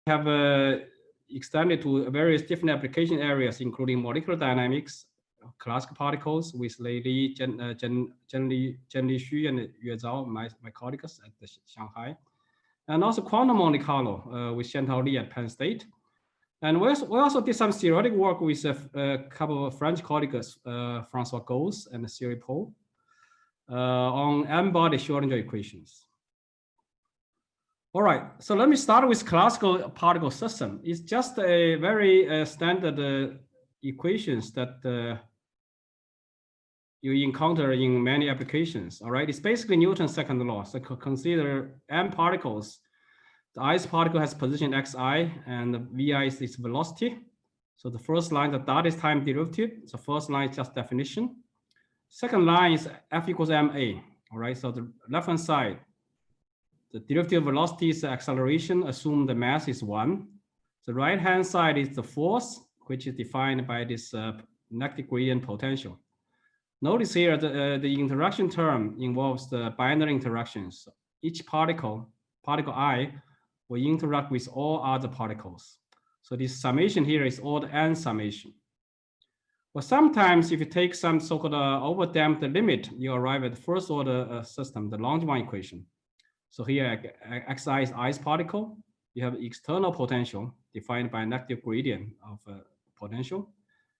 have extended to various different application areas, including molecular dynamics, classical particles with Lei Li, Zhen Li Xu, and Yue Zhao, my colleagues at the Shanghai, and also quantum Monte Carlo with Xiantao Li at Penn State. And we also did some theoretical work with a couple of French colleagues, François Gauss and Cyril Paul, on n-body Schrodinger equations. All right, so let me start with classical particle system. It's just a very standard equations that you encounter in many applications. All right, it's basically Newton's second law. So consider m particles. The ith particle has position xi, and the vi is its velocity. So the first line, the dot is time derivative. So first line is just definition. Second line is f equals ma. All right, so the left-hand side, the derivative velocity is the acceleration, assume the mass is 1. The right-hand side is the force, which is defined by this negative gradient potential. Notice here the interaction term involves the binary interactions. Each particle I, will interact with all other particles. So this summation here is order n summation. But sometimes if you take some so-called overdamped limit, you arrive at the first order system, the Langevin equation. So here xi is ith particle. You have external potential defined by a negative gradient of potential.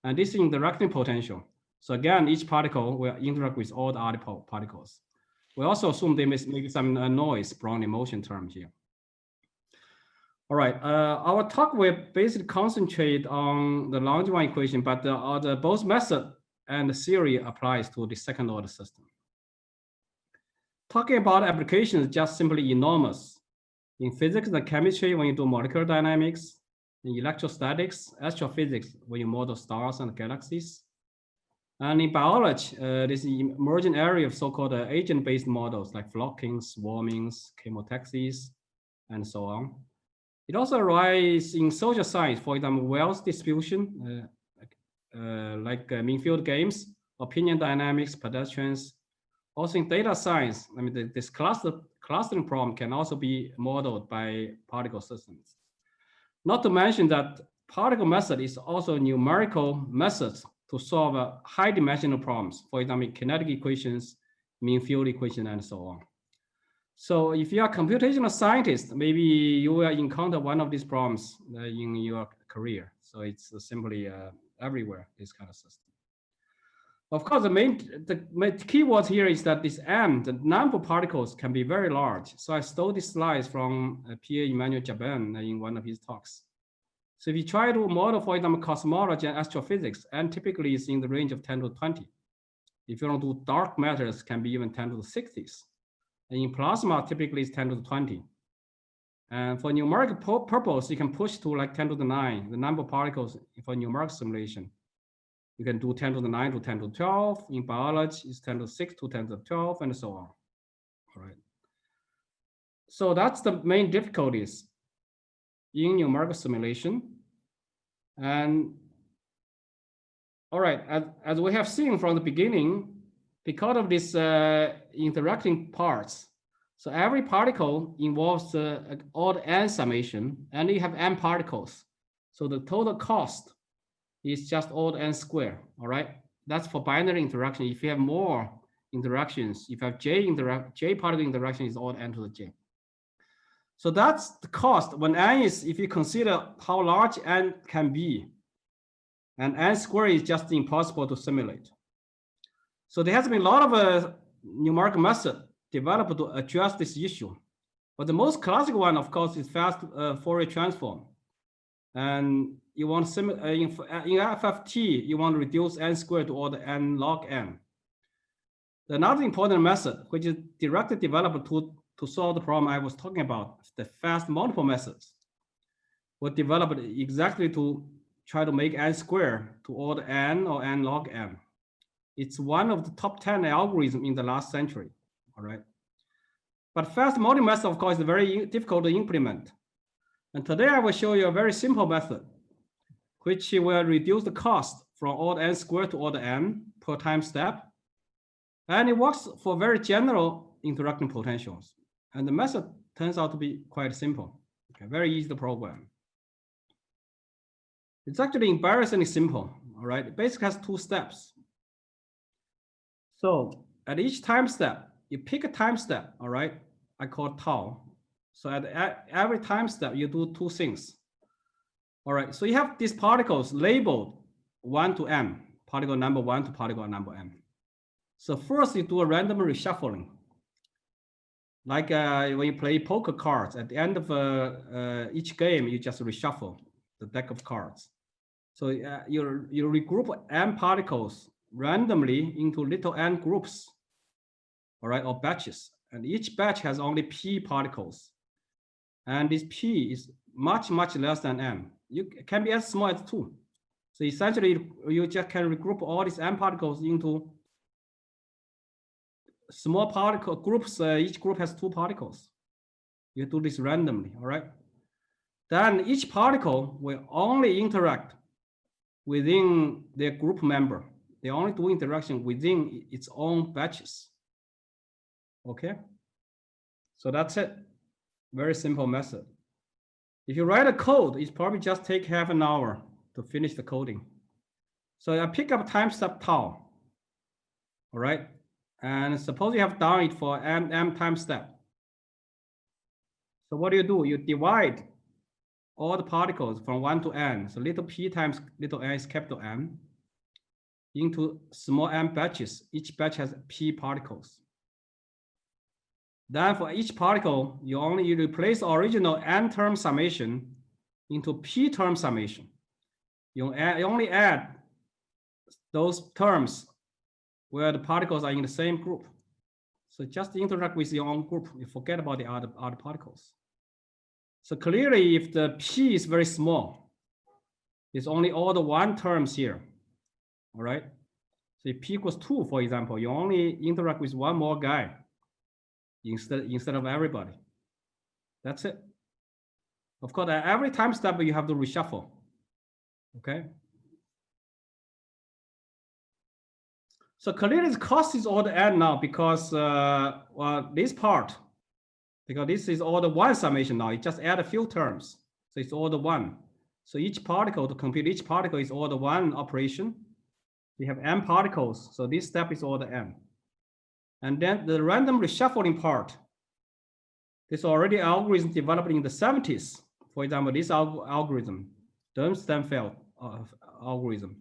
And this is interacting potential. So again, each particle will interact with all the other particles. We also assume they make some noise, Brownian motion term here. All right, our talk will basically concentrate on the Langevin equation, but both method and the theory applies to the second order system. Talking about applications is just simply enormous. In physics and chemistry, when you do molecular dynamics, in electrostatics, astrophysics, when you model stars and galaxies. And in biology, this emerging area of so-called agent-based models like flockings, swarmings, chemotaxis, and so on. It also arises in social science, for example, wealth distribution, like mean field games, opinion dynamics, pedestrians. Also in data science, I mean, this clustering problem can also be modeled by particle systems. Not to mention that particle method is also numerical methods to solve high-dimensional problems, for example, kinetic equations, mean field equation, and so on. So if you are a computational scientist, maybe you will encounter one of these problems in your career. So it's simply everywhere, this kind of system. Of course, the key word here is that this m, the number of particles, can be very large. So I stole these slides from Pierre-Emmanuel Jabin in one of his talks. So if you try to model, for example, cosmology and astrophysics, and typically it's in the range of 10 to 20. If you want to do dark matters, can be even 10 to the 60s. And in plasma, typically it's 10 to the 20. And for numerical purpose, you can push to like 10 to the 9, the number of particles for numerical simulation. You can do 10 to the 9 to 10 to 12. In biology, it's 10 to the 6 to 10 to the 12, and so on. All right. So that's the main difficulties in numerical simulation. And all right, as we have seen from the beginning, because of these interacting parts, so every particle involves odd n summation, and you have n particles. So the total cost is just odd n squared, all right? That's for binary interaction. If you have more interactions, if you have j particle interaction is odd n to the j. So that's the cost when n is, if you consider how large n can be, and n squared is just impossible to simulate. So there has been a lot of numerical method developed to address this issue. But the most classical one, of course, is fast Fourier transform. And you want in FFT, you want to reduce n squared to order n log n. Another important method, which is directly developed to solve the problem I was talking about, the fast multiple methods, were developed exactly to try to make n squared to order n or n log n. It's one of the top 10 algorithms in the last century, all right? But fast multiple method, of course, is very difficult to implement. And today I will show you a very simple method, which will reduce the cost from order n squared to order n per time step. And it works for very general interacting potentials. And the method turns out to be quite simple, okay, very easy to program. It's actually embarrassingly simple, all right? It basically has 2 steps. So at each time step, you pick a time step, all right? I call it tau. So at every time step, you do 2 things. All right, so you have these particles labeled 1 to m, particle number 1 to particle number m. So first you do a random reshuffling. Like when you play poker cards, at the end of each game, you just reshuffle the deck of cards. So you regroup m particles randomly into little n groups, all right, or batches. And each batch has only p particles. And this p is much, much less than m. It can be as small as 2. So essentially, you just can regroup all these m particles into small particle groups. Each group has 2 particles. You do this randomly, all right? Then each particle will only interact within their group member. They only do interaction within its own batches. Okay? So that's it. Very simple method. If you write a code, it's probably just take half an hour to finish the coding. So I pick up time step tau, all right? And suppose you have done it for m time step. So what do? You divide all the particles from 1 to n, so little p times little n is capital M, into small m batches. Each batch has p particles. Then for each particle, you replace original n-term summation into p-term summation. You only add those terms where the particles are in the same group. So just interact with your own group. You forget about the other particles. So clearly, if the p is very small, it's only all the 1 terms here, all right? So if p equals 2, for example, you only interact with 1 more guy instead of everybody. That's it. Of course, at every time step, you have to reshuffle, okay? So clearly, the cost is all the n now because, well, this part, because this is all the 1 summation now, it just add a few terms. So it's all the 1. So each particle, to compute each particle is all the 1 operation. We have m particles, so this step is all the m. And then the random reshuffling part, this already algorithm developed in the 70s. For example, this algorithm, Stimulation algorithm,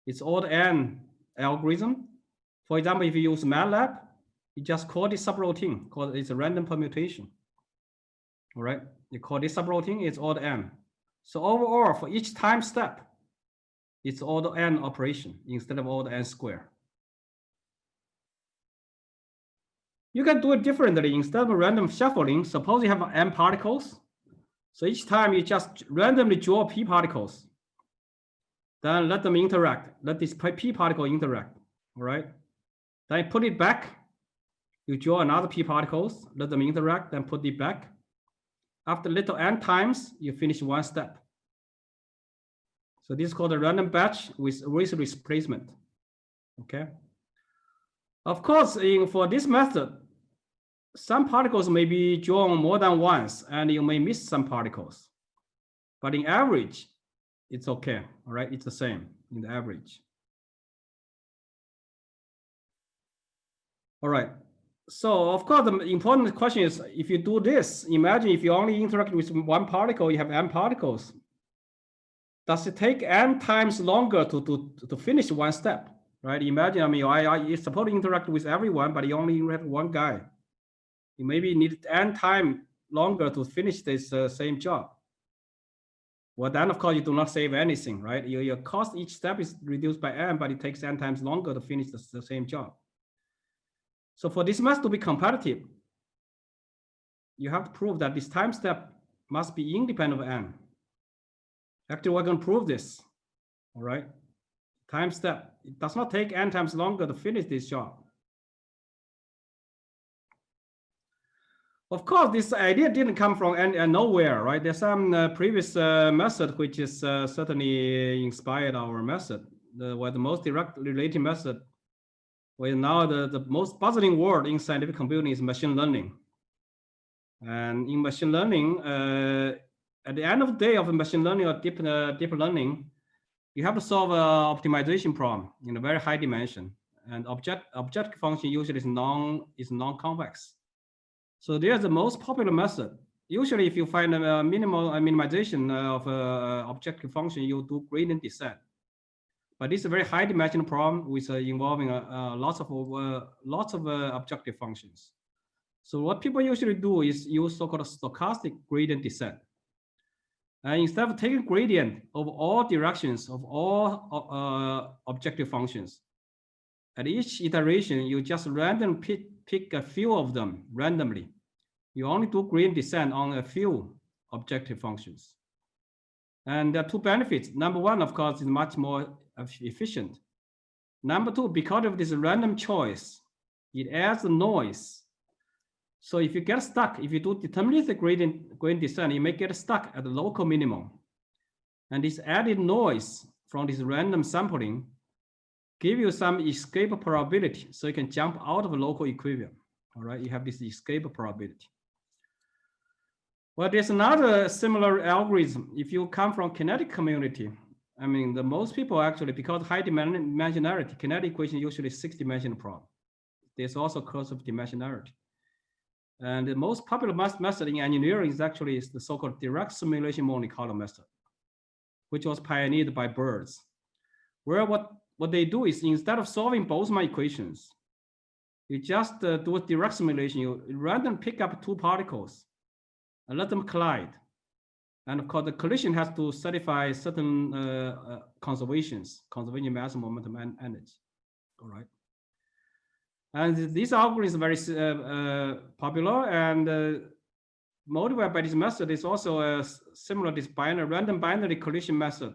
it's all the n algorithm. For example, if you use MATLAB, you just call this subroutine, because it's a random permutation. All right, you call this subroutine, it's all the n. So overall, for each time step, it's all the n operation instead of all the n square. You can do it differently. Instead of random shuffling, suppose you have m particles. So each time you just randomly draw p particles. Then let them interact. Let this p particle interact, all right? Then you put it back. You draw another p particles, let them interact, then put it back. After little n times, you finish 1 step. So this is called a random batch with replacement, okay? Of course, for this method, some particles may be drawn more than once, and you may miss some particles. But in average, it's okay, all right? It's the same in the average. All right, so of course, the important question is, if you do this, imagine if you only interact with 1 particle, you have m particles. Does it take n times longer to finish 1 step, right? Imagine, I mean, you're supposed to interact with everyone, but you only interact with 1 guy. You maybe need n time longer to finish this same job. Well, then of course you do not save anything, right? Your cost each step is reduced by n, but it takes n times longer to finish the same job. So for this method to be competitive, you have to prove that this time step must be independent of n. Actually, we're going to prove this, all right? Time step, it does not take n times longer to finish this job. Of course, this idea didn't come from nowhere, right? There's some previous method which is certainly inspired our method. The most direct related method, where now the most puzzling word in scientific computing is machine learning. And in machine learning, at the end of the day of machine learning or deep learning, you have to solve an optimization problem in a very high dimension, and objective function usually is non-convex. So there's the most popular method. Usually, if you find a minimal minimization of objective function, you do gradient descent. But this is a very high dimensional problem with involving lots of objective functions. So what people usually do is use so-called stochastic gradient descent. And instead of taking gradient of all directions of all objective functions, at each iteration, you just randomly pick a few of them randomly. You only do gradient descent on a few objective functions. And there are two benefits. Number one, of course, is much more efficient. Number two, because of this random choice, it adds noise. So if you get stuck, if you do deterministic gradient descent, you may get stuck at the local minimum. And this added noise from this random sampling give you some escape probability, so you can jump out of a local equilibrium. All right, you have this escape probability. Well, there's another similar algorithm. If you come from kinetic community, I mean, the most people actually, because high dimensionality, kinetic equation usually 6-dimensional problem. There's also cursive dimensionality. And the most popular method in engineering is actually the so-called direct simulation Monte Carlo method, which was pioneered by Birds, where what they do is instead of solving Boltzmann equations, you just do a direct simulation. You randomly pick up two particles and let them collide. And of course, the collision has to satisfy certain conservation mass, momentum, and energy. All right. And this algorithm is very popular, and motivated by this method is also a similar this random binary collision method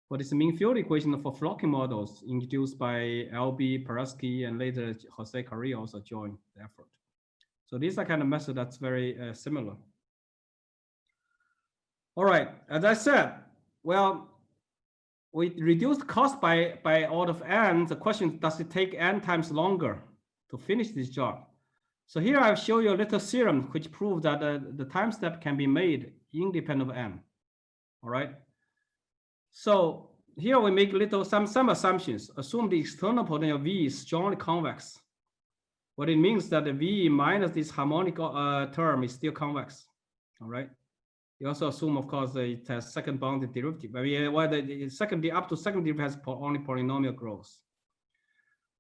for this mean field equation for flocking models introduced by L.B. Paraski, and later Jose Carrillo also joined the effort. So these are kind of method that's very similar. All right, as I said, well, we reduced cost by order of n. The question, does it take n times longer to finish this job? So here I'll show you a little theorem which proves that the time step can be made independent of n. All right. So here we make some assumptions. Assume the external potential V is strongly convex. What it means that the V minus this harmonic term is still convex. All right. You also assume, of course, it has second bounded derivative. I mean, well, the up to second derivative has only polynomial growth.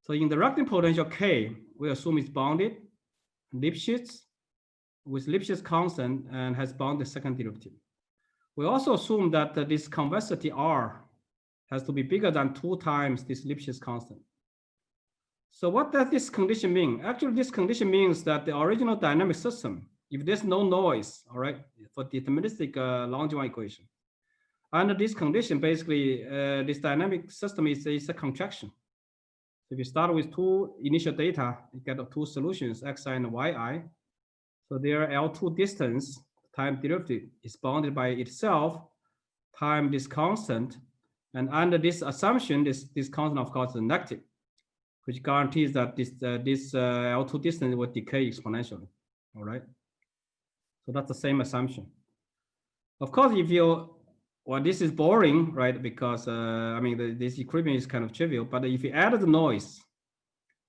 So in the directing potential K, we assume it's bounded, Lipschitz, with Lipschitz constant, and has bounded second derivative. We also assume that this convexity R has to be bigger than 2 times this Lipschitz constant. So what does this condition mean? Actually, this condition means that the original dynamic system, if there's no noise, all right, for deterministic Langevin equation, under this condition, basically, this dynamic system is a contraction. If you start with 2 initial data, you get 2 solutions, xi and yi. So their L2 distance time derivative is bounded by itself, time this constant. And under this assumption, this constant, of course, is negative, which guarantees that this L2 distance will decay exponentially. All right. So that's the same assumption. Of course, if you, well, this is boring, right? Because I mean, this equilibrium is kind of trivial. But if you add the noise,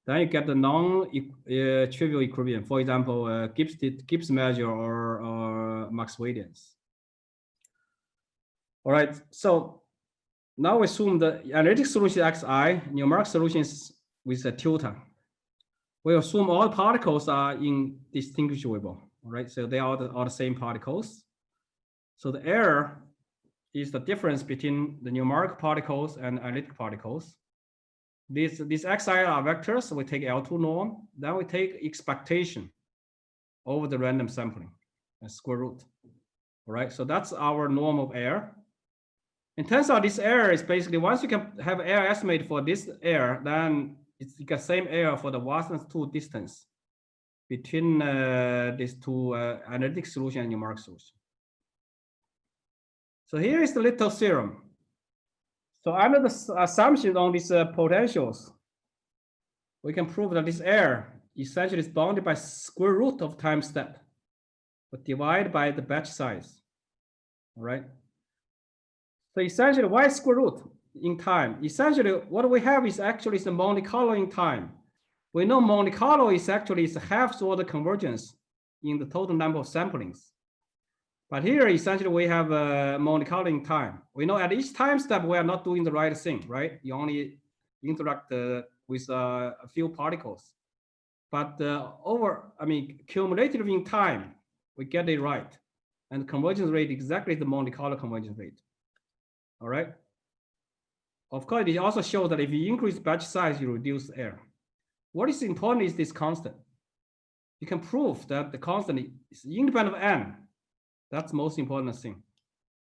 then you get the non-trivial equilibrium. For example, Gibbs measure or Maxwellians. All right. So now we assume the analytic solution is xi, numeric solutions with a tilde. We assume all particles are indistinguishable. All right. So they are all the same particles. So the error is the difference between the numeric particles and analytic particles. These xi are vectors, so we take L2 norm, then we take expectation over the random sampling, and square root. All right, so that's our norm of error. It turns out this error is basically, once you can have error estimate for this error, then it's the same error for the Watson's-2 distance between these two analytic solution and numeric solution. So here is the little theorem. So under the assumption on these potentials, we can prove that this error essentially is bounded by square root of time step, but divided by the batch size. All right. So essentially, why square root? in time. Essentially, what we have is actually the Monte Carlo in time. We know Monte Carlo is actually half order convergence in the total number of samplings. But here, essentially, we have Monte Carlo in time. We know at each time step, we are not doing the right thing, right? You only interact with a few particles. But cumulative in time, we get it right. And convergence rate exactly the Monte Carlo convergence rate. All right. Of course, it also shows that if you increase batch size, you reduce error. What is important is this constant. You can prove that the constant is independent of n. That's the most important thing.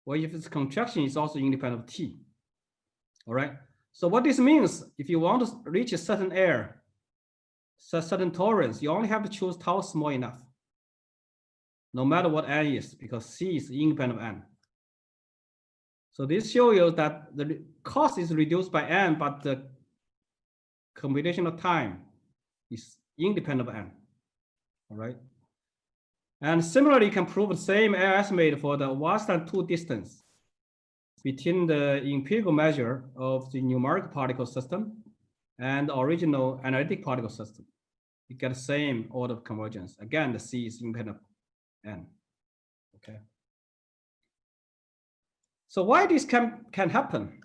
Well, if it's contraction, it's also independent of t. All right. So what this means, if you want to reach a certain error, certain tolerance, you only have to choose tau small enough, no matter what n is, because c is independent of n. So this shows you that the cost is reduced by n, but the computational time is independent of n. All right. And similarly, you can prove the same error estimate for the 1/2 distance between the empirical measure of the numeric particle system and the original analytic particle system. You get the same order of convergence. Again, the c is independent of n. Okay. So why this can happen?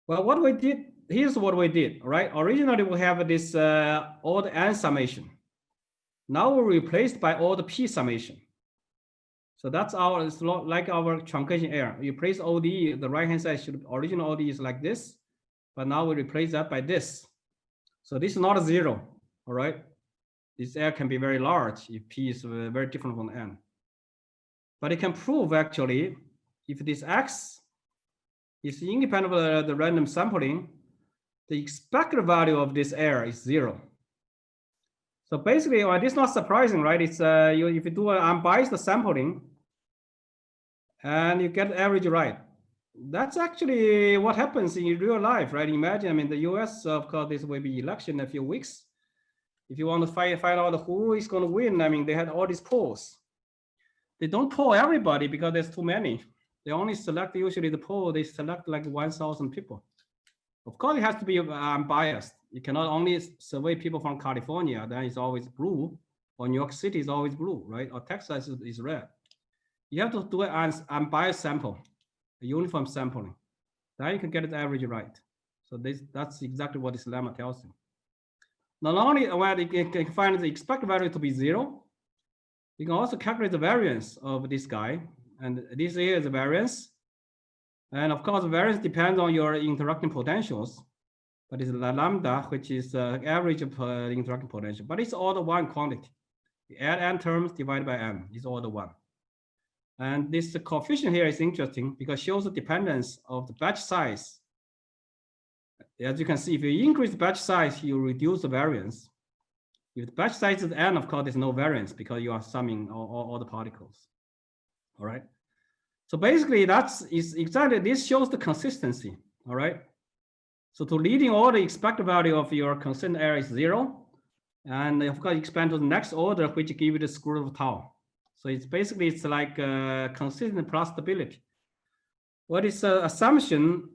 Well, what we did, here's what we did, right? Originally, we have this order n summation. Now we're replaced by order p summation. So that's it's like our truncation error. You replace ODE, the right-hand side original ODE is like this, but now we replace that by this. So this is not a 0, all right? This error can be very large if p is very different from n. But it can prove actually, if this x is independent of the random sampling, the expected value of this error is 0. So basically, well, this is not surprising, right? It's if you do an unbiased sampling and you get the average right, that's actually what happens in real life, right? Imagine, the US, of course, this will be election in a few weeks. If you want to find out who is going to win, they had all these polls. They don't poll everybody because there's too many. They only select usually the poll. They select like 1,000 people. Of course, it has to be unbiased. You cannot only survey people from California, then it's always blue, or New York City is always blue, right? Or Texas is red. You have to do an unbiased sample, a uniform sampling. Then you can get the average right. So that's exactly what this lemma tells you. Not only when you can find the expected value to be 0, you can also calculate the variance of this guy. And this here is the variance. And of course, the variance depends on your interacting potentials. But it's the lambda, which is the average of interacting potential. But it's order 1 quantity. You add n terms divided by n is order 1. And this coefficient here is interesting because it shows the dependence of the batch size. As you can see, if you increase the batch size, you reduce the variance. If the batch size is n, of course, there's no variance because you are summing all the particles. All right. So basically, exactly this shows the consistency. All right. So to leading order, expected value of your consistent error is 0. And of course, expand to the next order, which give you the square root of tau. So it's basically, it's like consistent plus stability. What is assumption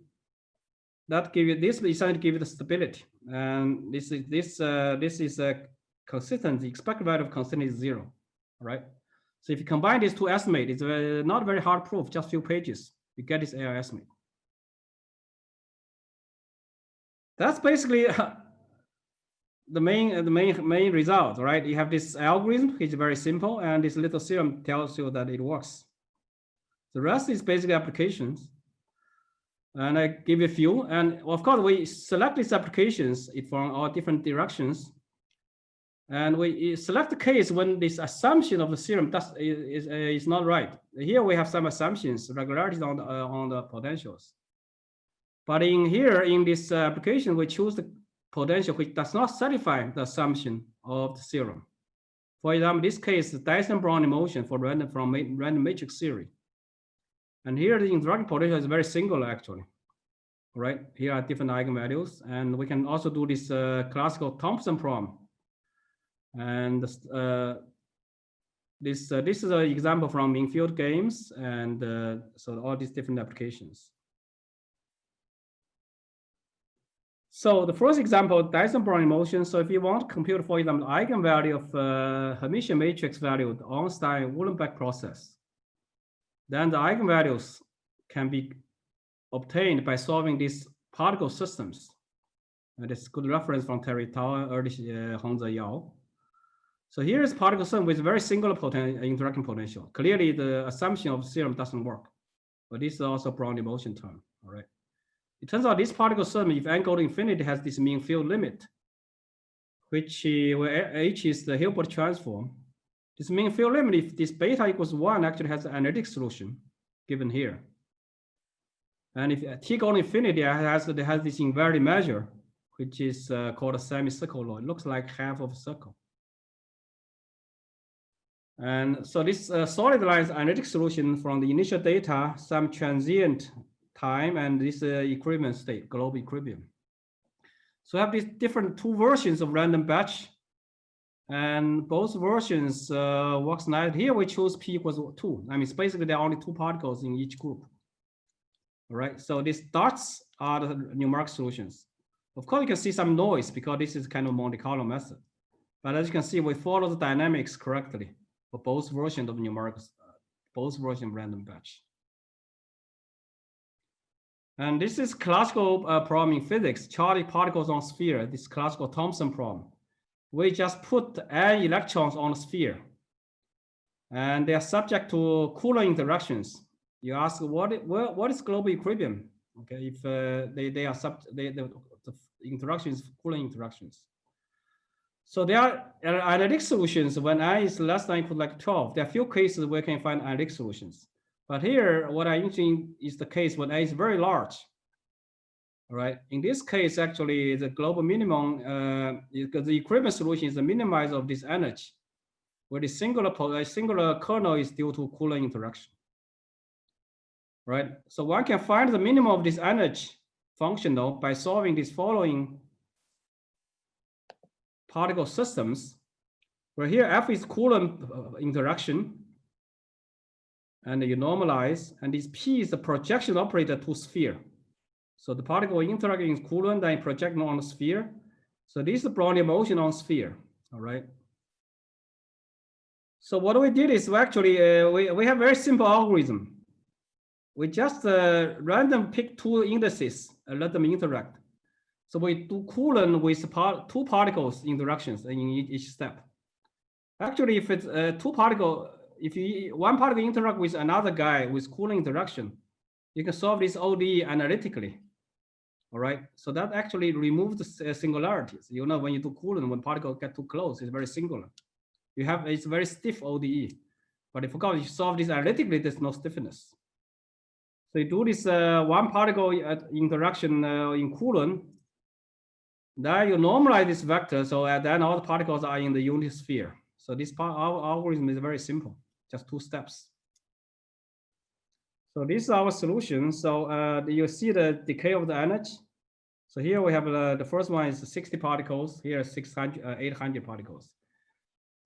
that give you this, essentially give you the stability. And this is a consistent, the expected value of consistent is 0. All right. So if you combine these two estimates, it's not very hard proof, just few pages, you get this error estimate. That's basically the main result, right? You have this algorithm, which is very simple, and this little theorem tells you that it works. The rest is basically applications. And I give you a few. And of course, we select these applications from all different directions. And we select the case when this assumption of the theorem is not right. Here we have some assumptions, regularities on the potentials. But in this application, we choose the potential which does not satisfy the assumption of the theorem. For example, this case, Dyson-Brown motion for random matrix theory. And here the interacting potential is very singular actually. Right, here are different eigenvalues, and we can also do this classical Thompson problem. And this is an example from in-field games, and so all these different applications. So the first example, Dyson-Brownian motion. So if you want to compute, for example, eigenvalue of Hermitian matrix value, the Ornstein-Uhlenbeck process, then the eigenvalues can be obtained by solving these particle systems. And it's good reference from Terry Tao, early Hongze Yao. So here is particle system with very singular interaction potential. Clearly, the assumption of theorem doesn't work, but this is also Brownian motion term. All right. It turns out this particle system, if n go to infinity, has this mean field limit, which where h is the Hilbert transform. This mean field limit, if this beta equals 1, actually has an analytic solution given here. And if t goes to infinity, it has this invariant measure, which is called a semicircle law. It looks like half of a circle. And so this solid line is analytic solution from the initial data, some transient time, and this equilibrium state, global equilibrium. So I have these different two versions of random batch, and both versions works nice. Here we choose p equals 2. I mean, it's basically there are only 2 particles in each group. All right, so these dots are the numeric solutions. Of course, you can see some noise because this is kind of Monte Carlo method. But as you can see, we follow the dynamics correctly for both versions of numerics, both versions of random batch. And this is classical problem in physics, charged particles on sphere, this classical Thomson problem. We just put n electrons on a sphere, and they are subject to Coulomb interactions. You ask what is global equilibrium? Okay, if the interaction is Coulomb interactions. So there are analytic solutions when n is less than or equal to like 12. There are few cases where you can find analytic solutions. But here, what I'm interested is the case when n is very large. All right. In this case, actually, the global minimum, because the equilibrium solution is the minimizer of this energy, where the singular kernel is due to Coulomb interaction. Right. So one can find the minimum of this energy function though by solving these following particle systems, where here F is Coulomb interaction, and you normalize, and this P is the projection operator to sphere. So the particle interacting with Coulomb, then projecting on the sphere. So this is the Brownian motion on sphere. All right. So what we did is we actually we have very simple algorithm. We just random pick 2 indices and let them interact. So we do Coulomb with 2 particles interactions in each step. Actually, if it's 2 particle, if one particle interact with another guy with Coulomb interaction, you can solve this ODE analytically. All right. So that actually removes the singularities. You know, when you do Coulomb, when particles get too close, it's very singular. You have it's very stiff ODE. But if you solve this analytically, there's no stiffness. So you do this one particle interaction in Coulomb, then you normalize this vector, so then all the particles are in the unit sphere. So this our algorithm is very simple, just 2 steps. So this is our solution. So you see the decay of the energy. So here we have the first one is 60 particles. Here 800 particles.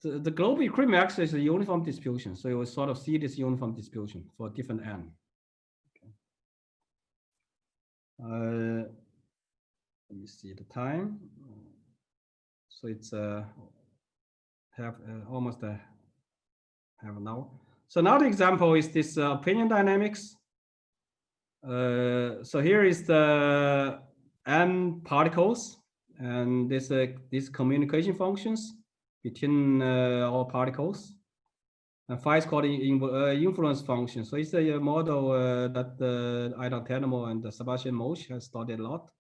The global equilibrium actually is a uniform distribution. So you will sort of see this uniform distribution for different n. Okay. Let me see the time. So it's almost half an hour. So now the example is this opinion dynamics. So here is the n particles, and this these communication functions between all particles. And phi is called influence function. So it's a model that Aidan Tenemo and Sebastian Mosch has studied a lot.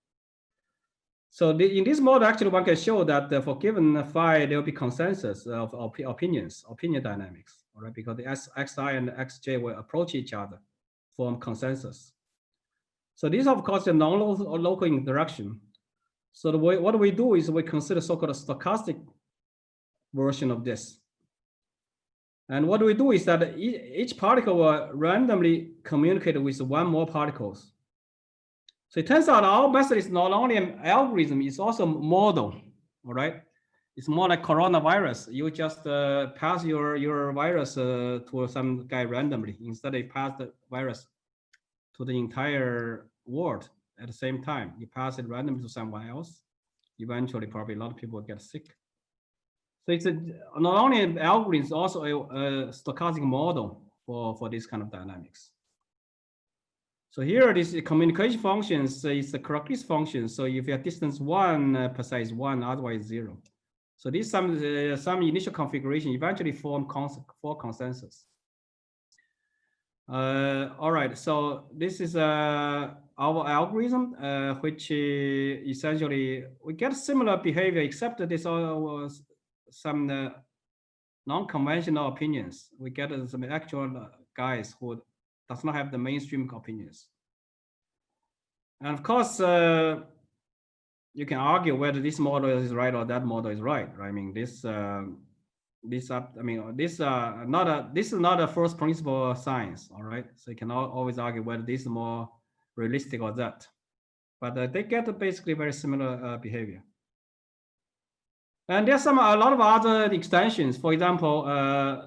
So in this model, actually, one can show that for given phi, there will be consensus of opinion dynamics, all right? Because the xi and xj will approach each other, form consensus. So these, of course, are non-local interaction. So what we do is we consider so-called stochastic version of this. And what we do is that each particle will randomly communicate with 1 more particles. So it turns out our method is not only an algorithm, it's also a model, all right? It's more like coronavirus. You just pass your virus to some guy randomly. Instead, you pass the virus to the entire world. at the same time. You pass it randomly to someone else. Eventually, probably a lot of people get sick. So it's not only an algorithm, it's also a stochastic model for this kind of dynamics. So here, this communication functions is the characteristic function. So if you have distance 1, psi is 1, otherwise 0. So this some initial configuration eventually form for consensus. All right, so this is our algorithm, which essentially we get similar behavior, except that this was some non-conventional opinions. We get some actual guys who does not have the mainstream opinions. And of course, you can argue whether this model is right or that model is right. I mean, this is not a first principle science. All right, so you can always argue whether this is more realistic or that. But they get basically very similar behavior. And there's a lot of other extensions. For example,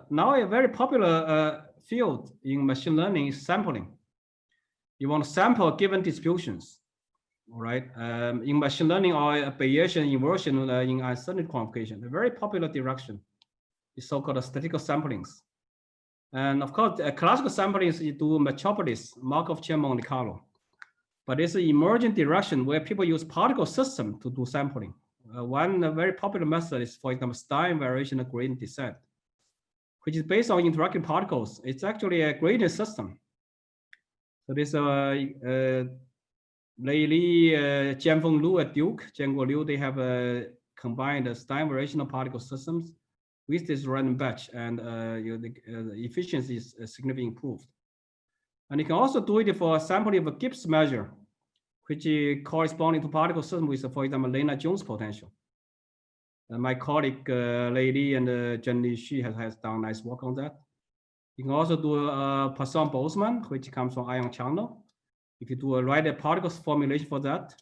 now a very popular field in machine learning is sampling. You want to sample given distributions, all right? In machine learning or Bayesian inversion in uncertainty quantification, a very popular direction is so-called statistical samplings. And of course, classical samplings you do metropolis, Markov chain Monte Carlo. But there's an emerging direction where people use particle system to do sampling. One very popular method is, for example, Stein variational gradient descent, which is based on interacting particles. It's actually a gradient system. So this Lei Li, Jianfeng Lu at Duke, Jianguo Liu, they have combined Stein variational particle systems with this random batch, and the efficiency is significantly improved. And you can also do it for sampling of a Gibbs measure, which is corresponding to particle system with, for example, Lena-Jones potential. My colleague Lei Li and Zhenli Shi has done nice work on that. You can also do Poisson-Boltzmann, which comes from ion channel. If you do a right particle formulation for that.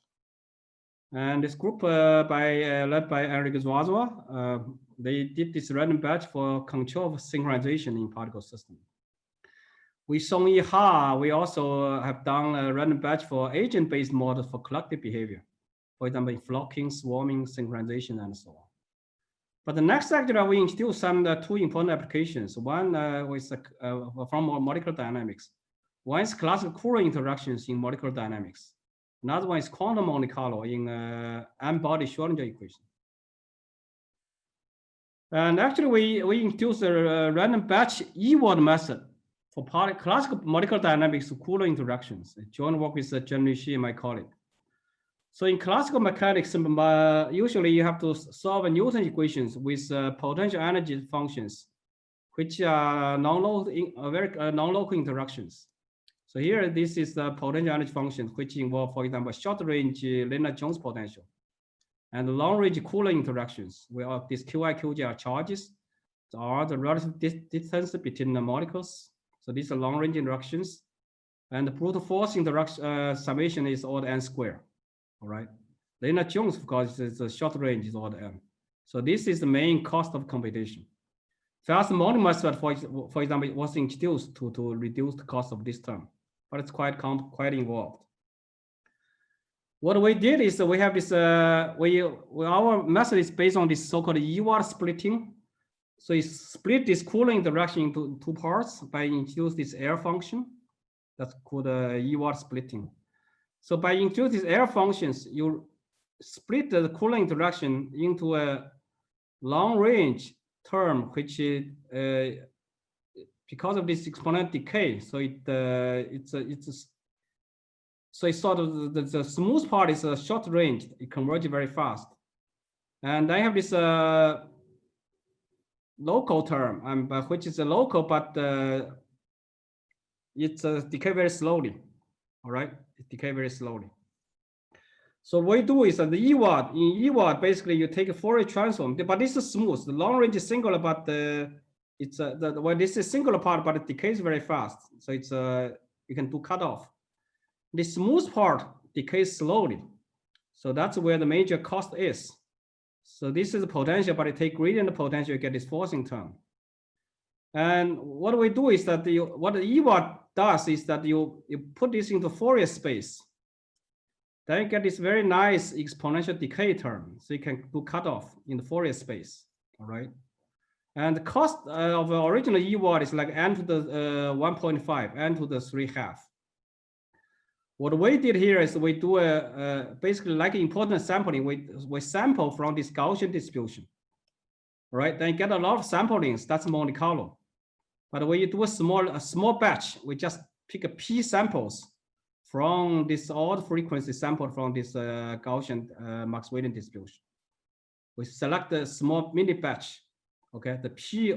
And this group led by Enrique Zuazua, they did this random batch for control of synchronization in particle system. With Songyi Ha, we also have done a random batch for agent-based models for collective behavior. For example, in flocking, swarming, synchronization, and so on. But the next lecture, we introduce some two important applications. One was from molecular dynamics. One is classical Coulomb interactions in molecular dynamics. Another one is quantum Monte Carlo in n-body Schrodinger equation. And actually, we introduced a random batch E-word method for classical molecular dynamics Coulomb interactions. Joint work with Zhenli Shi, my colleague. So in classical mechanics, usually you have to solve Newton equations with potential energy functions, which are non-local interactions. So here, this is the potential energy function, which involve, for example, short-range Lena-Jones potential and long-range Coulomb interactions, where these Qi, Qj are charges, are the relative distance between the molecules. So these are long-range interactions, and the brute force interaction summation is order n squared. All right. Lena-Jones, of course, is the short range is order n. So this is the main cost of computation. Fast modeling method, for example, was introduced to reduce the cost of this term, but it's quite involved. What we did is we have this, our method is based on this so-called E-word splitting. So you split this Coulomb interaction into two parts by introducing this error function. That's called E-word splitting. So by introducing these error functions, you split the Coulomb interaction into a long-range term, which is because of this exponential decay. So it's sort of the smooth part is a short range. It converges very fast, and I have this local term, which is a local, but it's decay very slowly. All right, it decay very slowly. So what we do is that the E-word, in E-word, basically you take a Fourier transform, but this is smooth. The long range is singular, but it's this is singular part, but it decays very fast. So it's you can do cutoff. The smooth part decays slowly. So that's where the major cost is. So this is the potential, but it take gradient potential, you get this forcing term. And what we do is that what the E-word does is that you put this into Fourier space. Then you get this very nice exponential decay term. So you can do cutoff in the Fourier space, all right? And the cost of the original E-word is like n to the 1.5, n to the 3/2. What we did here is we do basically like important sampling. We sample from this Gaussian distribution, right? Then you get a lot of samplings. That's Monte Carlo. But when you do a small batch, we just pick a p samples from this odd frequency sample from this Gaussian Maxwellian distribution. We select the small mini batch. Okay, the p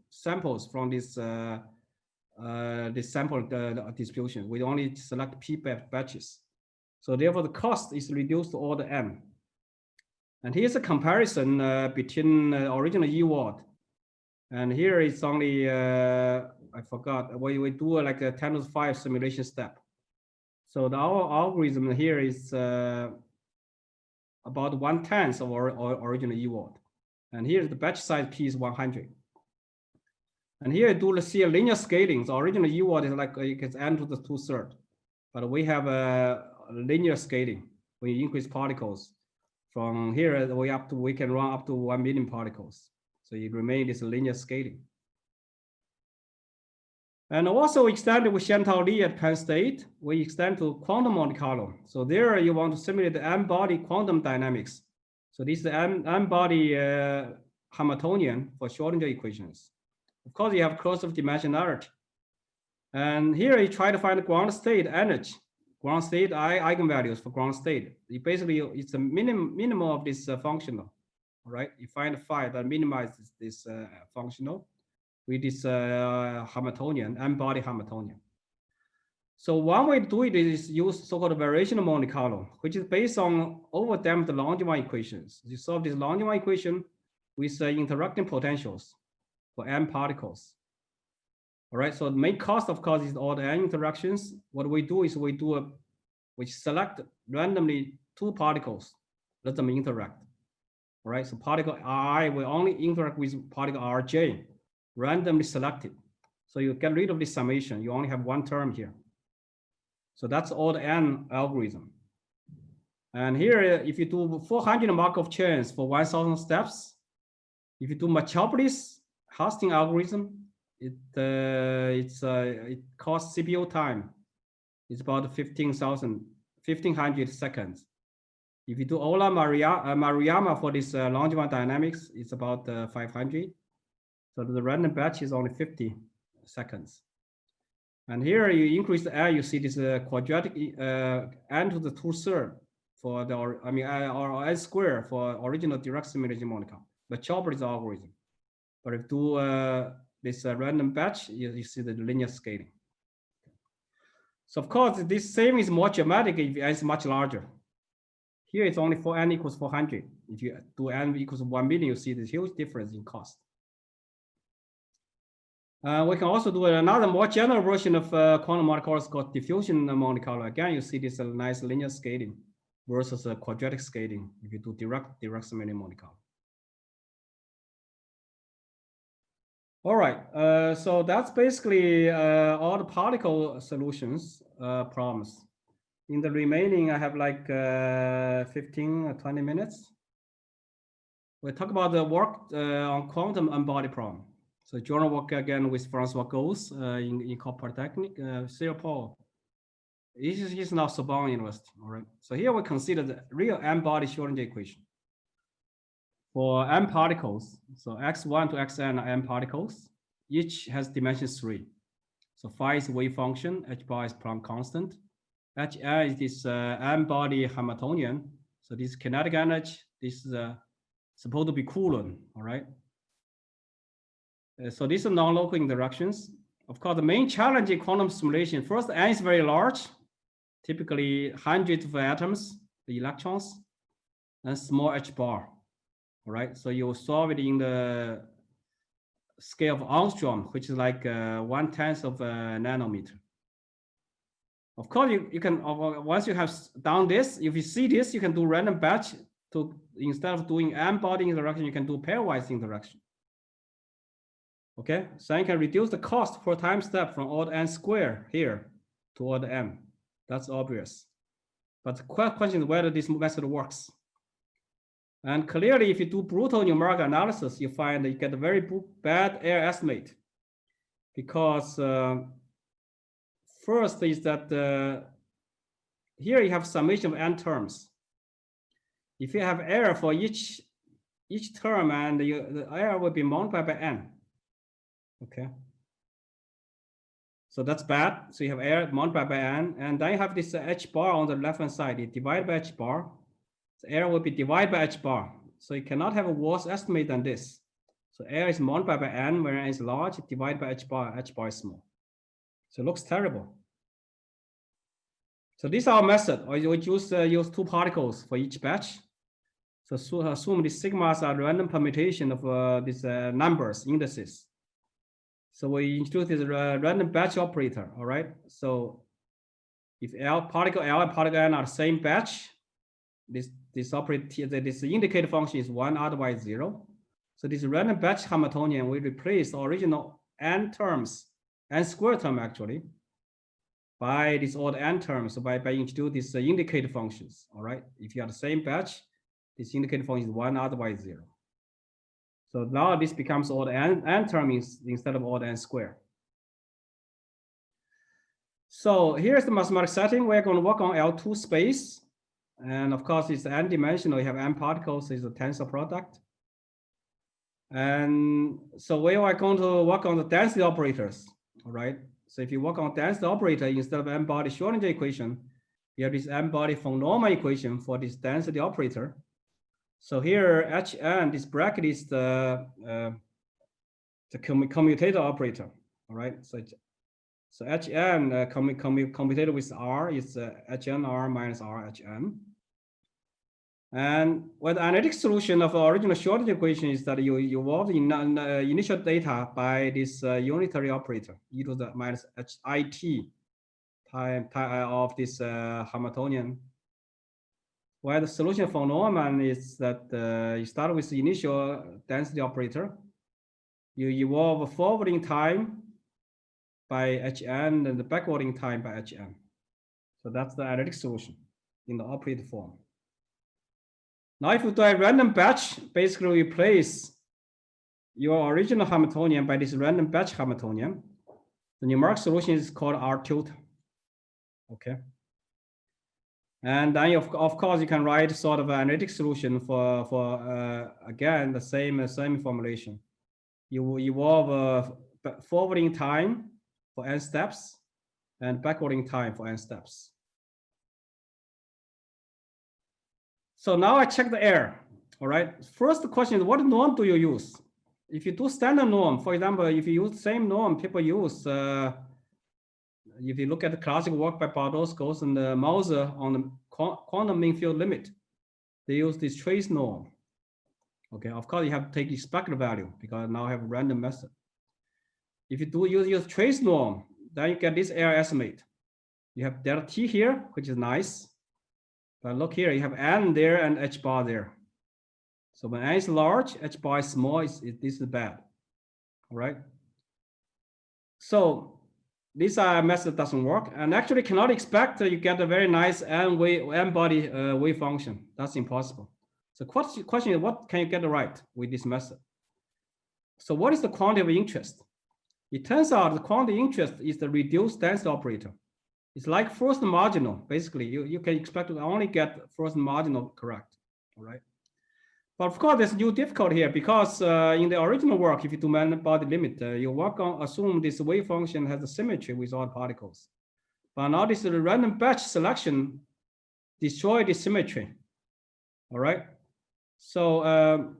samples from this sample distribution. We only select p batches. So therefore, the cost is reduced to order m. And here's a comparison between original E-word. And here it's only, I forgot, we do like a 10 to the 5 simulation step. So our algorithm here is about 1/10 of our original E-word. And here the batch size P is 100. And here you do see a linear scaling. The original E-word is like it gets n to the 2/3. But we have a linear scaling. We increase particles. From here, we can run up to 1 million particles. So it remains this linear scaling. And also extended with Chantal Li at Penn State, we extend to quantum Monte Carlo. So there you want to simulate the n-body quantum dynamics. So this is the n-body Hamiltonian for Schrodinger equations. Of course, you have closure of dimensionality. And here you try to find the ground state energy, ground state eigenvalues for ground state. Basically, it's a minimum of this functional, right? You find phi that minimizes this functional with this Hamiltonian, n-body Hamiltonian. So one way to do it is use so-called variational Monte Carlo, which is based on overdamped Langevin equations. You solve this Langevin equation with interacting potentials for m particles. All right, so the main cost, of course, is all the n interactions. What we do is we select randomly 2 particles, let them interact. All right, so particle I will only interact with particle Rj, randomly selected. So you get rid of the summation. You only have 1 term here. So that's all the n algorithm. And here, if you do 400 Markov chains for 1,000 steps, if you do Markov-Chapulis Hastings algorithm, it costs CPU time. It's about 1,500 seconds. If you do Ola Maruyama for this Langevin dynamics, it's about 500. So the random batch is only 50 seconds. And here you increase the n, you see this quadratic n to the 2/3 for the, or n square for original direct simulation Monte Carlo, the Chapulis algorithm. But if you do this random batch, you see the linear scaling. So of course, this same is more dramatic if n is much larger. Here it's only for n equals 400. If you do n equals 1 million, you see this huge difference in cost. We can also do another more general version of quantum Monte Carlo called diffusion Monte Carlo. Again, you see this nice linear scaling versus quadratic scaling if you do direct simulation Monte Carlo. All right, so that's basically all the particle solutions problems. In the remaining, I have like 15 or 20 minutes. We'll talk about the work on quantum unbodied problem. So journal work again with Francois Gauss in Corp Polytechnic, Cyril Paul. He's now Sorbonne University, all right? So here we consider the real n-body Schrodinger equation. For m particles, so x1 to xn are m particles. Each has dimension 3. So phi is wave function, h bar is Planck constant. Hn is this m-body Hamiltonian. So this is kinetic energy. This is supposed to be Coulomb, all right? So these are non-local interactions. Of course, the main challenge in quantum simulation, first, n is very large, typically hundreds of atoms, the electrons, and small h bar. All right, so you solve it in the scale of Angstrom, which is like 1/10 of a nanometer. Of course, you can, once you have done this, if you see this, you can do random batch to, instead of doing m-body interaction, you can do pairwise interaction. Okay, so you can reduce the cost per time step from order n square here to order m. That's obvious. But the question is whether this method works. And clearly, if you do brutal numerical analysis, you find that you get a very bad error estimate. Because first is that here you have summation of n terms. If you have error for each term, and the error will be multiplied by n. Okay. So that's bad. So you have error multiplied by n, and then you have this h bar on the left-hand side. You divide by h bar. The error will be divided by h bar. So you cannot have a worse estimate than this. So error is multiplied by n, where n is large, divided by h bar is small. So it looks terrible. So this is our method. We use 2 particles for each batch. So assume the sigmas are random permutation of these numbers, indices. So we introduce this random batch operator, all right? So if particle L and particle N are the same batch, this indicator function is 1, otherwise 0. So this random batch Hamiltonian will replace the original n terms, n square term actually, by this odd n terms, so by introducing these indicator functions, all right? If you have the same batch, this indicator function is 1, otherwise 0. So now this becomes odd n term instead of odd n square. So here's the mathematical setting. We're going to work on L2 space. And of course, it's n dimensional. You have n particles, it's a tensor product. And so we are going to work on the density operators, all right? So if you work on density operator, instead of n-body Schrodinger equation, you have this n-body von Neumann equation for this density operator. So here, Hn, this bracket is the commutator operator, all right? So Hn commutated with R is Hnr minus RHn. And well, the analytic solution of the original Schrodinger equation is that you evolve the initial data by this unitary operator, e to the minus HIT time of this Hamiltonian. Well, the solution for Neumann is that you start with the initial density operator. You evolve forwarding time by Hn and the backwarding time by Hn. So that's the analytic solution in the operator form. Now, if you do a random batch, basically replace your original Hamiltonian by this random batch Hamiltonian. The numeric solution is called R tilde. Okay. And then, of course, you can write sort of an analytic solution for again, the same formulation. You will evolve forwarding time for n steps and backwarding time for n steps. So now I check the error, all right? First question is, what norm do you use? If you do standard norm, for example, if you use the same norm people use, if you look at the classic work by Bardos, Gauss, and Mauser on the quantum mean field limit, they use this trace norm. Okay, of course, you have to take expected value because now I have a random method. If you do use trace norm, then you get this error estimate. You have delta t here, which is nice. But look here, you have n there and h bar there. So when n is large, h bar is small, this is bad, all right? So this method doesn't work, and actually cannot expect you get a very nice n-body wave function. That's impossible. So question is, what can you get right with this method? So what is the quantity of interest? It turns out the quantity of interest is the reduced density operator. It's like first marginal, basically. You can expect to only get first marginal correct, all right? But of course, there's new difficulty here because in the original work, if you do n-body limit, you work on assume this wave function has a symmetry with all particles. But now this random batch selection destroy the symmetry, all right? So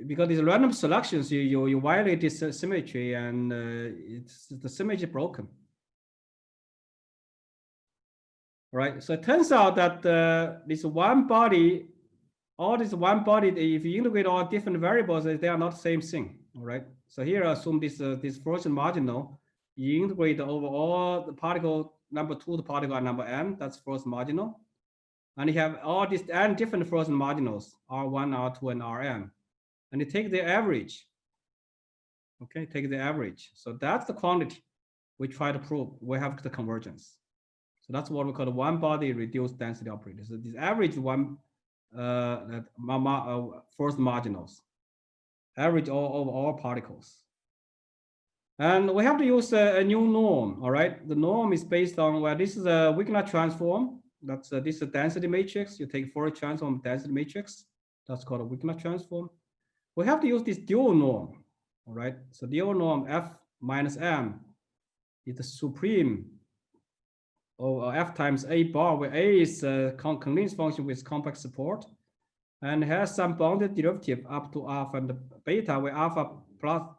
because these random selections, you violate this symmetry, and the symmetry is broken. Right, so it turns out that this one body, if you integrate all different variables, they are not the same thing. All right, so here assume this first marginal, you integrate over all the particle number 2 to particle number n, that's first marginal, and you have all these n different first marginals, R1, R2, and Rn, and you take the average. Okay, take the average. So that's the quantity we try to prove. We have the convergence. So that's what we call the one body reduced density operator. So this average one first marginals, average all of all particles. And we have to use a new norm, all right? The norm is based on, well, this is a Wigner transform. That's this is a density matrix. You take Fourier transform density matrix. That's called a Wigner transform. We have to use this dual norm, all right? So dual norm F minus M is the supreme of F times A bar, where A is a continuous function with complex support and has some bounded derivative up to alpha and beta, where alpha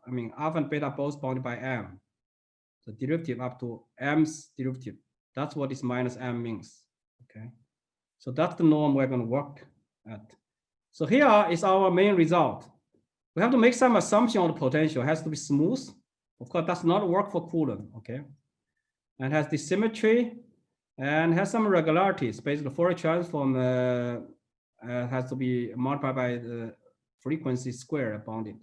and beta both bounded by M. The derivative up to M's derivative. That's what this minus M means, okay? So that's the norm we're gonna work at. So here is our main result. We have to make some assumption on the potential. It has to be smooth. Of course, does not work for Coulomb, okay? And has the symmetry and has some regularities. Basically, Fourier transform has to be multiplied by the frequency square bounded.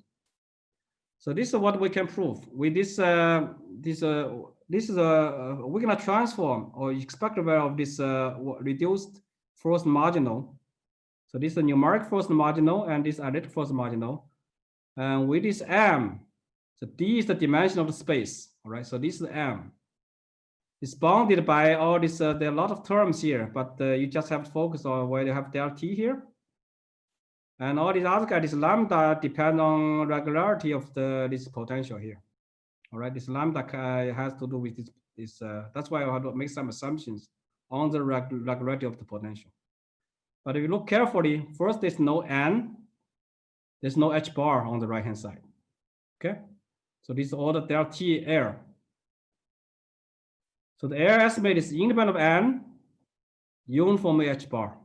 So this is what we can prove with this. This is a Wigner transform or expected value of this reduced first marginal. So this is a numeric first marginal and this analytic first marginal. And with this M, so D is the dimension of the space. All right. So this is M. It's bounded by all this. There are a lot of terms here, but you just have to focus on where you have delta T here. And all these other guys, this lambda depend on regularity of this potential here. All right, this lambda has to do with this. That's why I have to make some assumptions on the regularity of the potential. But if you look carefully, first there's no N, there's no H bar on the right hand side. Okay, so this is all the delta T air. So the air estimate is independent of N, uniformly H bar.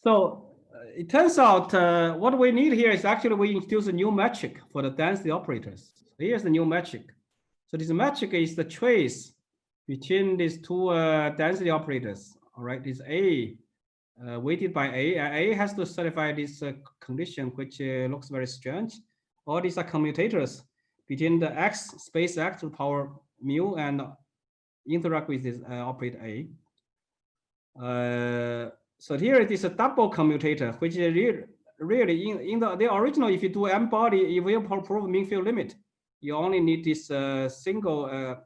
So it turns out what we need here is actually we introduce a new metric for the density operators. Here's the new metric. So this metric is the trace between these two density operators. All right, this A weighted by A. A has to satisfy this condition, which looks very strange. All these are commutators between the X space X to the power mu and interact with this operator A. So here it is a double commutator, which is really in the original, if you do M body, if you prove mean field limit, you only need this single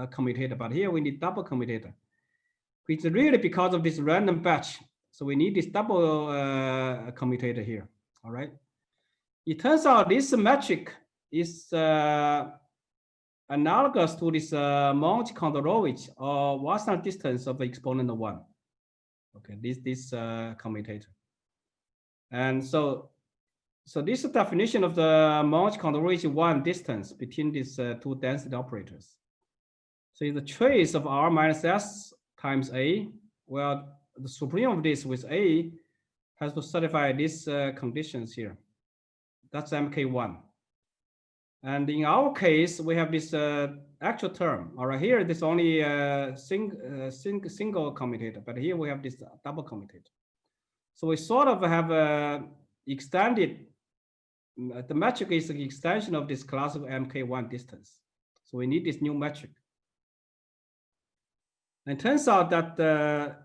commutator. But here we need double commutator, which is really because of this random batch. So we need this double commutator here. All right. It turns out this metric is analogous to this Monte-Kontorovich or Wassermann distance of the exponent of 1. Okay, this commutator. And so this is the definition of the Monte-Kontorovich 1 distance between these two density operators. So the trace of R minus S times A, well, the supreme of this with A has to satisfy these conditions here. That's MK1. And in our case, we have this actual term. All right, here there's only a single commutator, but here we have this double commutator. So we sort of have extended, the metric is the extension of this classical MK1 distance. So we need this new metric. And it turns out that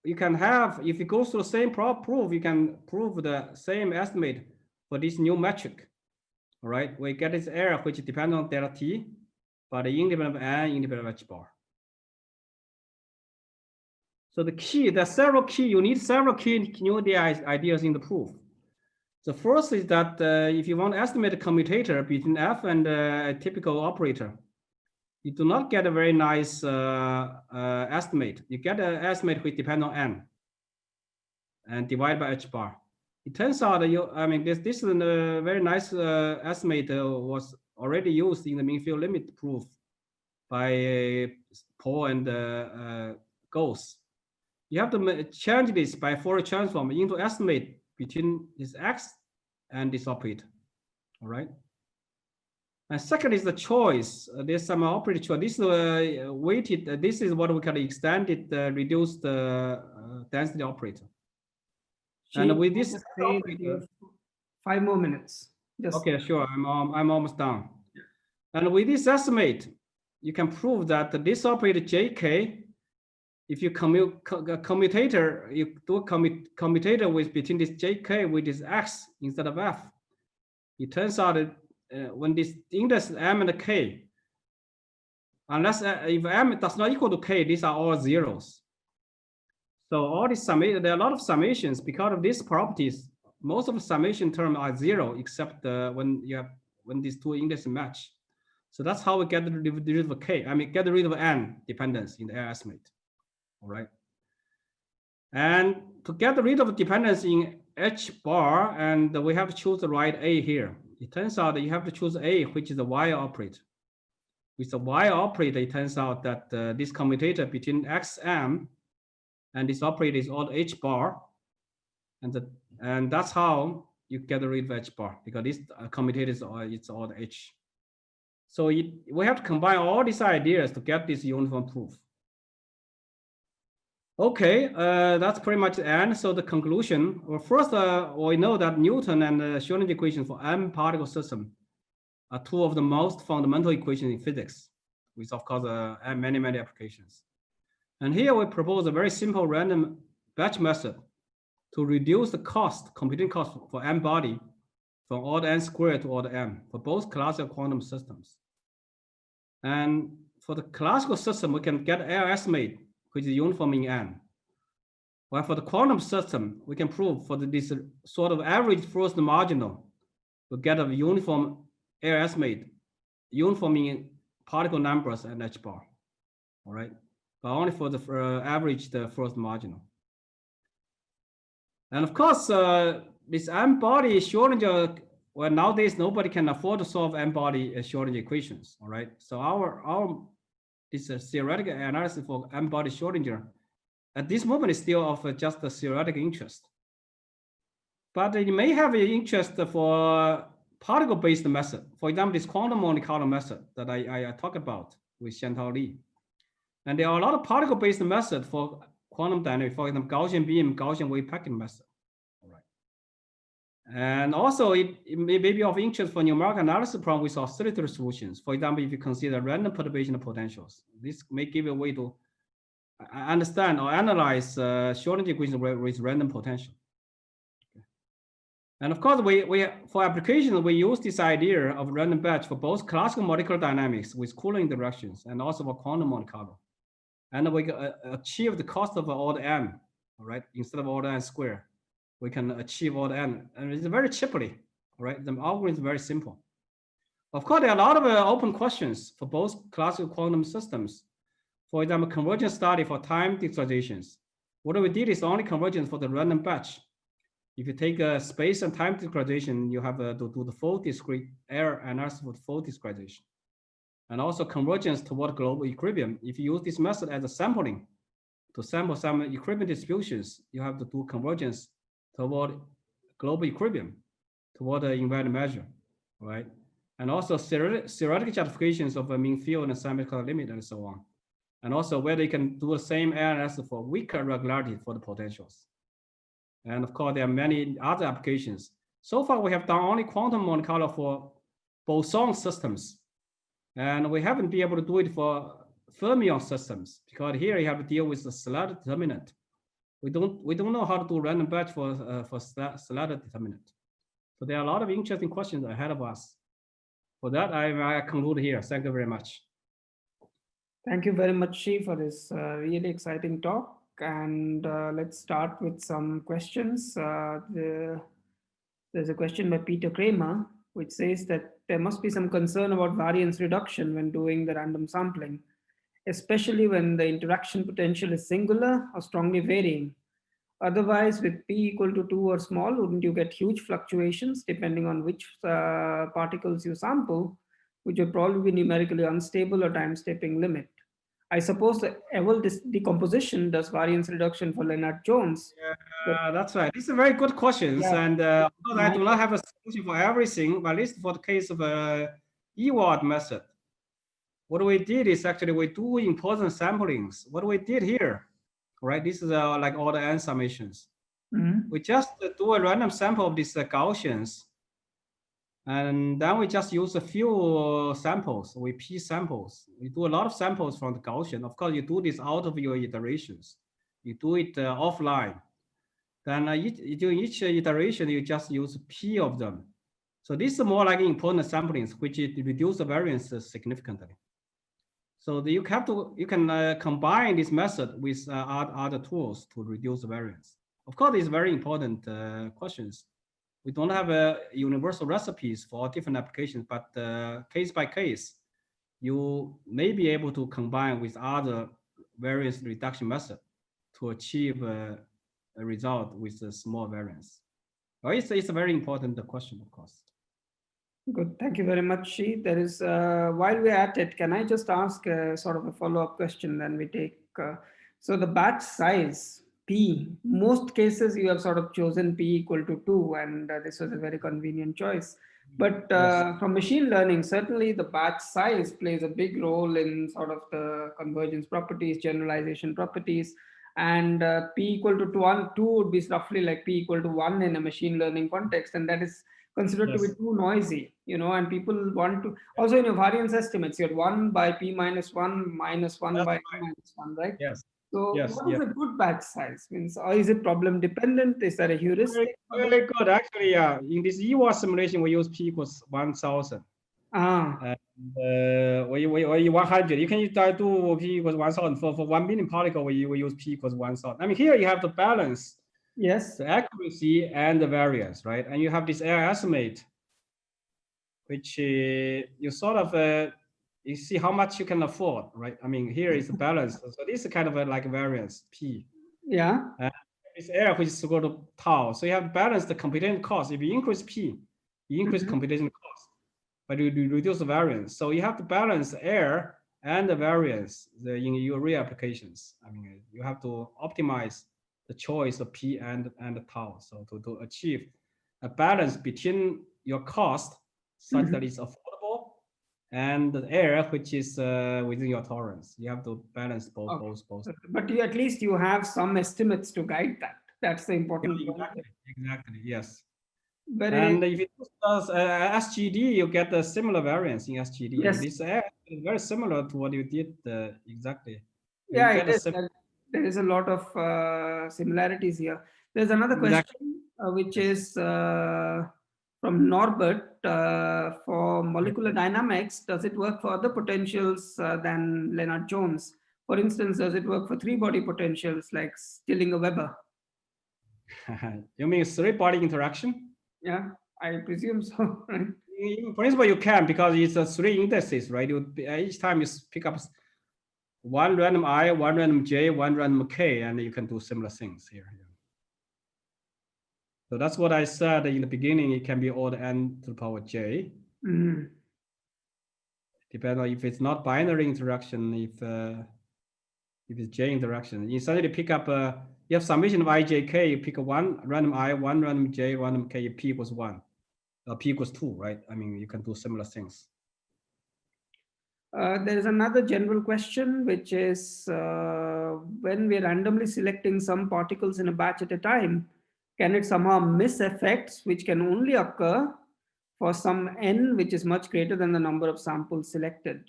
you can have, if you go through the same proof, you can prove the same estimate for this new metric. All right, we get this error which depends on delta T, but independent of N, independent of H bar. So the key, there are several key, you need several key new ideas in the proof. The first is that if you want to estimate a commutator between F and a typical operator, you do not get a very nice estimate. You get an estimate which depends on N and divide by H bar. It turns out that this is a very nice estimate was already used in the mean field limit proof by Paul and Gauss. You have to change this by Fourier transform into estimate between this X and this operator. All right. And second is the choice. There's some operator choice. This is weighted. This is what we call extended reduced density operator. And with this, 5 more minutes. Just okay, sure. I'm almost done. And with this estimate, you can prove that this operator JK, if you commutator, you do a commutator with between this JK with this X instead of F, it turns out that when this index M and K, unless if M does not equal to K, these are all zeros. So all these summation, there are a lot of summations because of these properties. Most of the summation terms are zero, except when these two indexes match. So that's how we get rid of K. I mean, get rid of N dependence in the error estimate. All right. And to get rid of dependence in H bar, and we have to choose the right A here. It turns out that you have to choose A, which is the Y operator. With the Y operator, it turns out that this commutator between XM and this operator is all H bar, and that's how you get rid of H bar, because this commutator is all H. So we have to combine all these ideas to get this uniform proof. Okay, that's pretty much the end. So the conclusion, well, first, we know that Newton and Schrödinger equation for M particle system are two of the most fundamental equations in physics, with of course many applications. And here we propose a very simple random batch method to reduce the computing cost for M body from order n squared to order m for both classical quantum systems. And for the classical system, we can get error estimate, which is uniform in n. While for the quantum system, we can prove for this sort of average first marginal, we get a uniform error estimate, uniform in particle numbers and H bar, all right? But only for the average, the first marginal. And of course, this M body Schrödinger, well, nowadays nobody can afford to solve M body Schrödinger equations, all right? So this theoretical analysis for M body Schrödinger at this moment is still of just a theoretical interest. But it may have an interest for particle-based method. For example, this quantum Monte Carlo method that I talked about with Chantal Li. And there are a lot of particle-based methods for quantum dynamics, for example, Gaussian beam, Gaussian wave packet method. All right. And also, it may be of interest for numerical analysis problem with oscillatory solutions. For example, if you consider random perturbation of potentials, this may give a way to understand or analyze Schrödinger equation with random potential. Okay. And of course, for applications, we use this idea of random batch for both classical molecular dynamics with cooling interactions and also for quantum Monte Carlo. And we achieve the cost of order n, all right? Instead of order n squared, we can achieve order n, and it's very cheaply, all right? The algorithm is very simple. Of course, there are a lot of open questions for both classical quantum systems. For example, convergence study for time discretizations. What we did is only convergence for the random batch. If you take a space and time discretization, you have to do the full discrete error analysis for the full discretization. And also convergence toward global equilibrium. If you use this method as a sampling to sample some equilibrium distributions, you have to do convergence toward global equilibrium, toward the invariant measure, right? And also theoretical justifications of a mean field and symmetrical limit and so on. And also whether you can do the same error analysis for weaker regularity for the potentials. And of course, there are many other applications. So far, we have done only quantum Monte Carlo for boson systems. And we haven't been able to do it for fermion systems, because here you have to deal with the Slater determinant. We don't know how to do random batch for Slater determinant. So there are a lot of interesting questions ahead of us. For that, I conclude here. Thank you very much. Thank you very much, Shi, for this really exciting talk. And let's start with some questions. There's a question by Peter Kramer, which says that there must be some concern about variance reduction when doing the random sampling, especially when the interaction potential is singular or strongly varying. Otherwise, with p equal to 2 or small, wouldn't you get huge fluctuations depending on which particles you sample, which would probably be numerically unstable or time-stepping limit? I suppose the Ewell decomposition does variance reduction for Leonard Jones. Yeah, that's right. These are very good questions. Yeah. And I do not have a solution for everything, but at least for the case of Ewald method, what we did is actually we do important samplings. What we did here, right? This is like order n summations. We just do a random sample of these Gaussians. And then we just use a few samples, we P samples. We do a lot of samples from the Gaussian. Of course, you do this out of your iterations. You do it offline. Then during each iteration, you just use P of them. So this is more like important samplings, which it reduce the variance significantly. So you can combine this method with other tools to reduce the variance. Of course, it's very important questions. We don't have universal recipes for different applications, but case by case, you may be able to combine with other variance reduction method to achieve a result with a small variance. Well, it's a very important question, of course. Good. Thank you very much, Shi. There is, while we're at it, can I just ask sort of a follow-up question? Then we take, so the batch size, P, most cases you have sort of chosen P equal to 2, and this was a very convenient choice. But Yes. from machine learning, certainly the batch size plays a big role in sort of the convergence properties, generalization properties. And P equal to 2 would be roughly like P equal to 1 in a machine learning context. And that is considered to be Yes. too noisy, and people want to, also in your variance estimates, you had 1 by P minus 1 minus 1 That's by P right. minus 1, right? Yes. So Yes. what is Yes. a good batch size? Means, or is it problem dependent? Is there a Very, heuristic for that? very good. Actually, yeah. In this EWA simulation, we use P equals 1,000. Ah, And we 100. You can do P equals 1,000 for 1 million particle. We use P equals 1,000. I mean, here you have to balance yes. the accuracy and the variance, right? And you have this error estimate, which you sort of you see how much you can afford, right? I mean, here is the balance. So this is kind of like a variance P. Yeah. This error which is equal to tau. So you have balanced the computation cost. If you increase P, you increase Mhm. computation cost, but you reduce the variance. So you have to balance the error and the variance in your real applications. I mean, you have to optimize the choice of P and the tau. So to achieve a balance between your cost such that Mhm. it's affordable and the error which is within your tolerance. You have to balance both. Okay. Both. But you, at least you have some estimates to guide that. That's the Yeah, important point. exactly. Yes. Very, And if it does SGD, you get a similar variance in SGD. And yes. this is very similar to what you did exactly. You Yeah, it get a is. similar. There is a lot of similarities here. There's another Exactly. question, which Yes. is from Norbert. For Yes. molecular dynamics, does it work for other potentials than Leonard Jones? For instance, does it work for three-body potentials like Stillinger-Weber? You mean three-body interaction? Yeah, I presume so, right? In principle, you can because it's a three indices, right? Each time you pick up one random I, one random J, one random K, and you can do similar things here. So that's what I said in the beginning. It can be all the n to the power J. Mm. Depends on if it's not binary interaction, if it's J interaction. You suddenly pick up you have summation of ijk, you pick one random I, one random J, random K, P equals 1, P equals 2, right? I mean, you can do similar things. There is another general question, which is when we're randomly selecting some particles in a batch at a time, can it somehow miss effects which can only occur for some n which is much greater than the number of samples selected?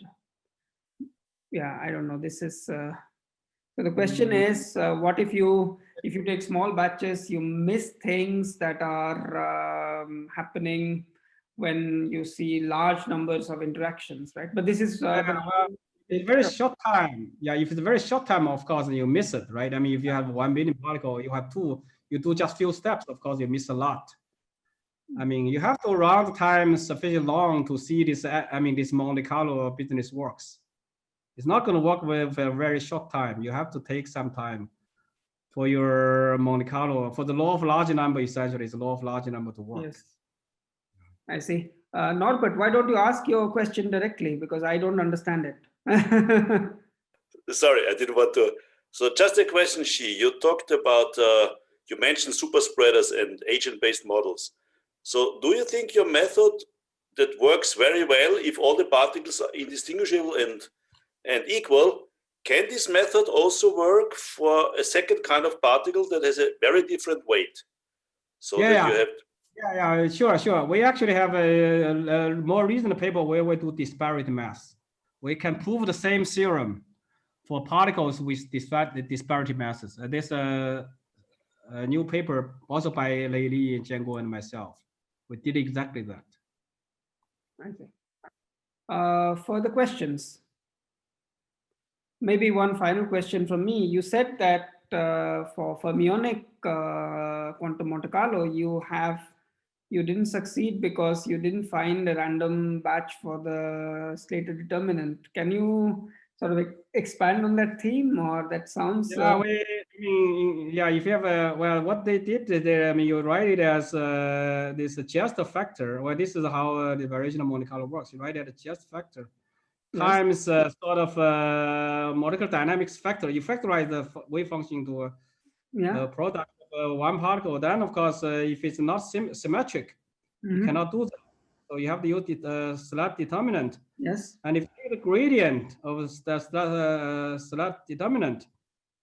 Yeah, I don't know. This is so the question is, what if you take small batches, you miss things that are happening when you see large numbers of interactions, right? But this is Yeah, the well, it's very short time. Yeah, if it's a very short time, of course, you miss it, right? I mean, if you have 1 million particle, you have two, you do just few steps, of course, you miss a lot. I mean, you have to run the time sufficiently long to see this, I mean, this Monte Carlo business works. It's not going to work with a very short time. You have to take some time for your Monte Carlo, for the law of large number, essentially, it's the law of large number to work. Yes, I see. Norbert, why don't you ask your question directly? Because I don't understand it. Sorry, I didn't want to. So just a question, Shi. You talked about, you mentioned super spreaders and agent-based models. So do you think your method that works very well if all the particles are indistinguishable and equal, can this method also work for a second kind of particle that has a very different weight? So Yeah, that you have. Yeah, sure. We actually have a more recent paper where we do disparate mass. We can prove the same theorem for particles with disparity masses. There's a new paper also by Lei Li, Jianguo, and myself. We did exactly that. Okay. Further questions? Maybe one final question from me. You said that for fermionic quantum Monte Carlo, you didn't succeed because you didn't find a random batch for the slated determinant. Can you sort of expand on that theme, or that sounds? Yeah, if you have what they did there, I mean, you write it as this just factor. Well, this is how the variation of Monte Carlo works. You write it as just factor times sort of molecular dynamics factor. You factorize the wave function to the product of one particle. Then, of course, if it's not symmetric, you cannot do that. So you have to use the slab determinant. Yes. And if you take the gradient of the slab determinant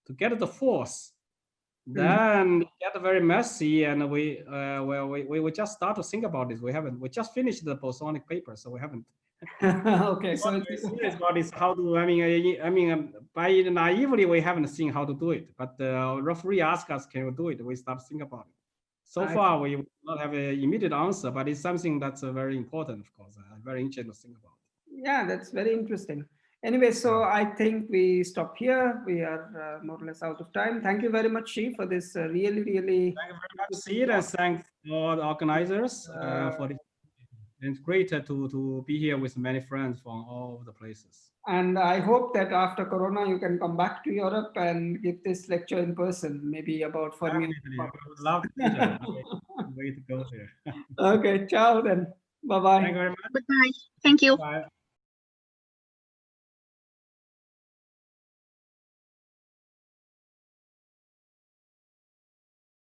to get the force, then it get very messy, and we just start to think about this. We just finished the bosonic paper, so we haven't. Okay, so what we're serious about is how to. By naively we haven't seen how to do it, but referee asked us, "Can we do it?" We start to think about it. So far, we will not have an immediate answer, but it's something that's very important, of course, very interesting to think about. Yeah, that's very interesting. Anyway, so I think we stop here. We are more or less out of time. Thank you very much, Shi, for this really. Thank you very much, Sid, and thanks for the organizers for this. It's great to be here with many friends from all over the places. And I hope that after Corona, you can come back to Europe and give this lecture in person, maybe about fermionic. I would love to. Way to go there. Okay, ciao then. Bye-bye. Thank you very much. Goodbye. Thank you. Bye.